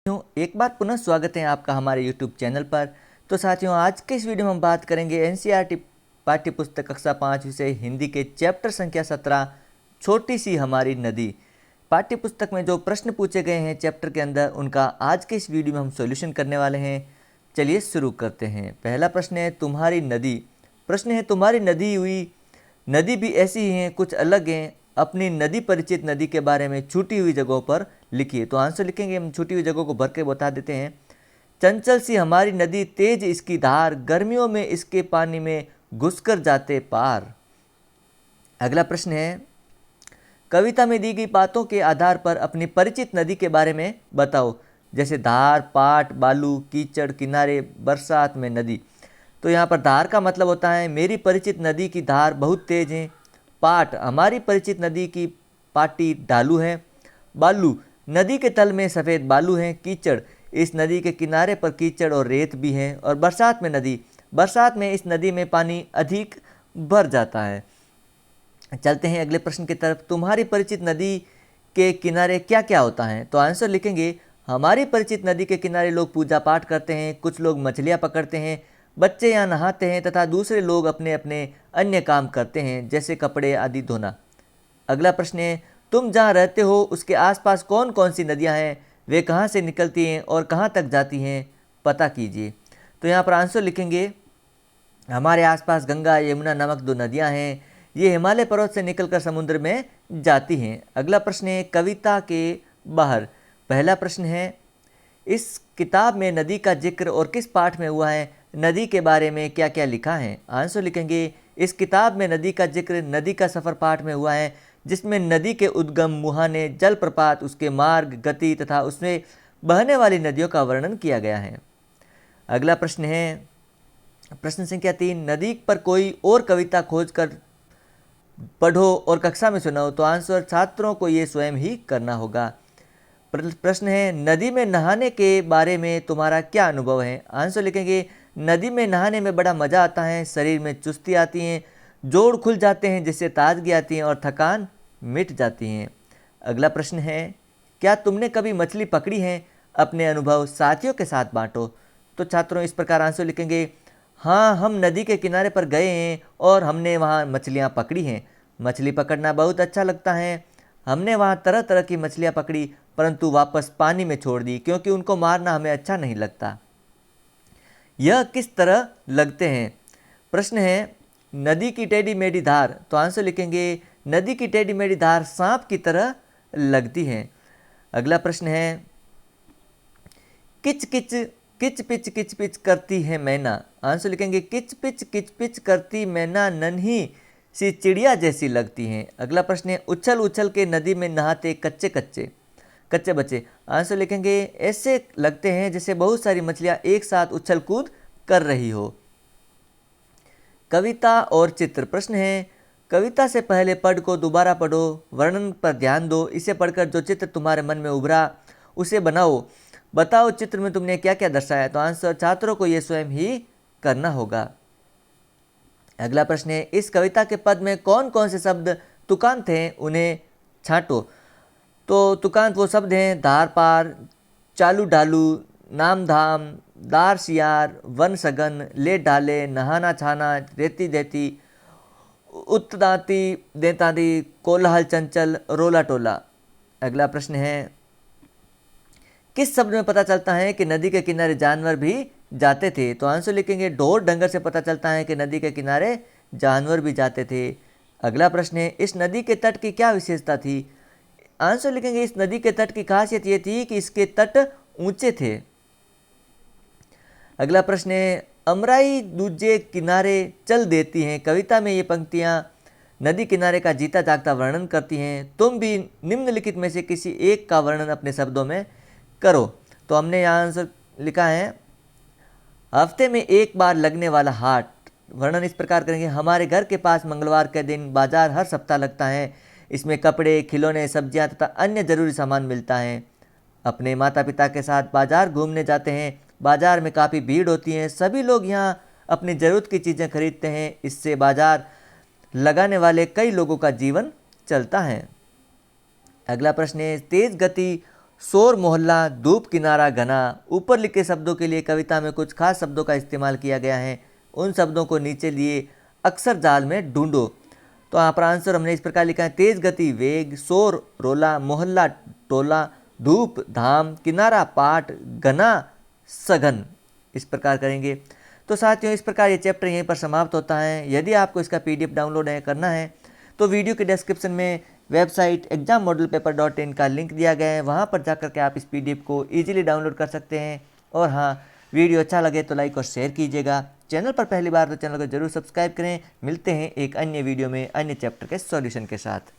एक बार पुनः स्वागत है आपका हमारे YouTube चैनल पर। तो साथियों, आज के इस वीडियो में हम बात करेंगे एनसीईआरटी पाठ्य पुस्तक कक्षा 5 विषय हिंदी के चैप्टर संख्या 17 छोटी सी हमारी नदी। पाठ्य पुस्तक में जो प्रश्न पूछे गए हैं चैप्टर के अंदर, उनका आज के इस वीडियो में हम सॉल्यूशन करने वाले हैं। चलिए शुरू करते हैं। पहला प्रश्न है तुम्हारी नदी। प्रश्न है तुम्हारी नदी हुई नदी भी ऐसी ही हैं, कुछ अलग हैं। अपनी नदी परिचित नदी के बारे में छूटी हुई जगहों पर लिखिए। तो आंसर लिखेंगे हम, छूटी हुई जगहों को भर के बता देते हैं। चंचल सी हमारी नदी, तेज इसकी धार, गर्मियों में इसके पानी में घुसकर जाते पार। अगला प्रश्न है कविता में दी गई बातों के आधार पर अपनी परिचित नदी के बारे में बताओ, जैसे धार, पाट, बालू, कीचड़, किनारे, बरसात में नदी। तो यहाँ पर धार का मतलब होता है मेरी परिचित नदी की धार बहुत तेज है। पाट, हमारी परिचित नदी की पाटी ढालू है। बालू, नदी के तल में सफ़ेद बालू है। कीचड़, इस नदी के किनारे पर कीचड़ और रेत भी है। और बरसात में नदी, बरसात में इस नदी में पानी अधिक भर जाता है। चलते हैं अगले प्रश्न की तरफ। तुम्हारी परिचित नदी के किनारे क्या क्या होता है? तो आंसर लिखेंगे हमारी परिचित नदी के किनारे लोग पूजा पाठ करते हैं, कुछ लोग मछलियाँ पकड़ते हैं, बच्चे यहाँ नहाते हैं तथा दूसरे लोग अपने अपने अन्य काम करते हैं, जैसे कपड़े आदि धोना। अगला प्रश्न है तुम जहाँ रहते हो उसके आसपास कौन कौन सी नदियाँ हैं, वे कहाँ से निकलती हैं और कहाँ तक जाती हैं, पता कीजिए। तो यहाँ पर आंसर लिखेंगे हमारे आसपास गंगा, यमुना नामक 2 नदियाँ हैं। ये हिमालय पर्वत से निकलकर समुद्र में जाती हैं। अगला प्रश्न है कविता के बाहर। पहला प्रश्न है इस किताब में नदी का जिक्र और किस पाठ में हुआ है, नदी के बारे में क्या क्या लिखा है। आंसर लिखेंगे इस किताब में नदी का जिक्र नदी का सफ़र पाठ में हुआ है, जिसमें नदी के उद्गम, मुहाने, जलप्रपात, उसके मार्ग, गति तथा उसमें बहने वाली नदियों का वर्णन किया गया है। अगला प्रश्न है प्रश्न संख्या 3, नदी पर कोई और कविता खोज कर पढ़ो और कक्षा में सुनाओ। तो आंसर छात्रों को ये स्वयं ही करना होगा। प्रश्न है नदी में नहाने के बारे में तुम्हारा क्या अनुभव है। आंसर लिखेंगे नदी में नहाने में बड़ा मज़ा आता है, शरीर में चुस्ती आती है, जोड़ खुल जाते हैं जिससे ताजगी आती है और थकान मिट जाती है। अगला प्रश्न है क्या तुमने कभी मछली पकड़ी है, अपने अनुभव साथियों के साथ बांटो। तो छात्रों इस प्रकार आंसर लिखेंगे हाँ, हम नदी के किनारे पर गए हैं और हमने वहाँ मछलियाँ पकड़ी हैं। मछली पकड़ना बहुत अच्छा लगता है। हमने वहाँ तरह तरह की मछलियाँ पकड़ी, परंतु वापस पानी में छोड़ दी क्योंकि उनको मारना हमें अच्छा नहीं लगता। यह किस तरह लगते हैं। प्रश्न है नदी की टेढ़ी मेढ़ी धार। तो आंसर लिखेंगे नदी की टेढ़ी मेढ़ी धार सांप की तरह लगती है। अगला प्रश्न है किच किच किच पिच करती है मैना। आंसर लिखेंगे किच पिच करती मैना नन्ही सी चिड़िया जैसी लगती हैं। अगला प्रश्न है उछल उछल के नदी में नहाते कच्चे बच्चे। आंसर लिखेंगे ऐसे लगते हैं जैसे बहुत सारी मछलियां एक साथ उछल कूद कर रही हो। कविता और चित्र। प्रश्न है कविता से पहले पढ़ को दोबारा पढ़ो, वर्णन पर ध्यान दो, इसे पढ़कर जो चित्र तुम्हारे मन में उभरा उसे बनाओ, बताओ चित्र में तुमने क्या क्या दर्शाया। तो आंसर छात्रों को ये स्वयं ही करना होगा। अगला प्रश्न है इस कविता के पद में कौन कौन से शब्द तुकांत हैं, उन्हें छांटो। तो तुकांत वो शब्द हैं धार पार, चालू ढालू, नाम धाम, दार शियार, वन सगन, ले ढाले, नहाना छाना, रेती देती, उत्ताती देतादी, कोलाहल चंचल, रोला टोला। अगला प्रश्न है किस शब्द में पता चलता है कि नदी के किनारे जानवर भी जाते थे। तो आंसर लिखेंगे ढोर डंगर से पता चलता है कि नदी के किनारे जानवर भी जाते थे। अगला प्रश्न है इस नदी के तट की क्या विशेषता थी। आंसर लिखेंगे इस नदी के तट की खासियत ये थी कि इसके तट ऊंचे थे। अगला प्रश्न है अमराई दूजे किनारे चल देती हैं। कविता में ये पंक्तियाँ नदी किनारे का जीता जागता वर्णन करती हैं। तुम भी निम्नलिखित में से किसी एक का वर्णन अपने शब्दों में करो। तो हमने यहाँ आंसर लिखा है हफ्ते में एक बार लगने वाला हाट। वर्णन इस प्रकार करेंगे हमारे घर के पास मंगलवार के दिन बाजार हर सप्ताह लगता है। इसमें कपड़े, खिलौने, सब्जियां तथा अन्य जरूरी सामान मिलता है। अपने माता पिता के साथ बाजार घूमने जाते हैं। बाजार में काफ़ी भीड़ होती है। सभी लोग यहाँ अपनी ज़रूरत की चीज़ें खरीदते हैं। इससे बाजार लगाने वाले कई लोगों का जीवन चलता है। अगला प्रश्न है तेज गति शोर मोहल्ला, धूप किनारा घना। ऊपर लिखे शब्दों के लिए कविता में कुछ खास शब्दों का इस्तेमाल किया गया है। उन शब्दों को नीचे लिए अक्षर जाल में ढूंढो। तो यहाँ पर आंसर हमने इस प्रकार लिखा है, तेज गति वेग, शोर रोला, मोहल्ला टोला, धूप धाम, किनारा पाट, घना सघन। इस प्रकार करेंगे। तो साथियों, इस प्रकार ये चैप्टर यहीं पर समाप्त होता है। यदि आपको इसका PDF डाउनलोड करना है तो वीडियो के डिस्क्रिप्शन में वेबसाइट exammodelpaper.in का लिंक दिया गया है, वहाँ पर जाकर के आप इस PDF को ईजिली डाउनलोड कर सकते हैं। और हाँ, वीडियो अच्छा लगे तो लाइक और शेयर कीजिएगा। चैनल पर पहली बार तो चैनल को जरूर सब्सक्राइब करें। मिलते हैं एक अन्य वीडियो में अन्य चैप्टर के सॉल्यूशन के साथ।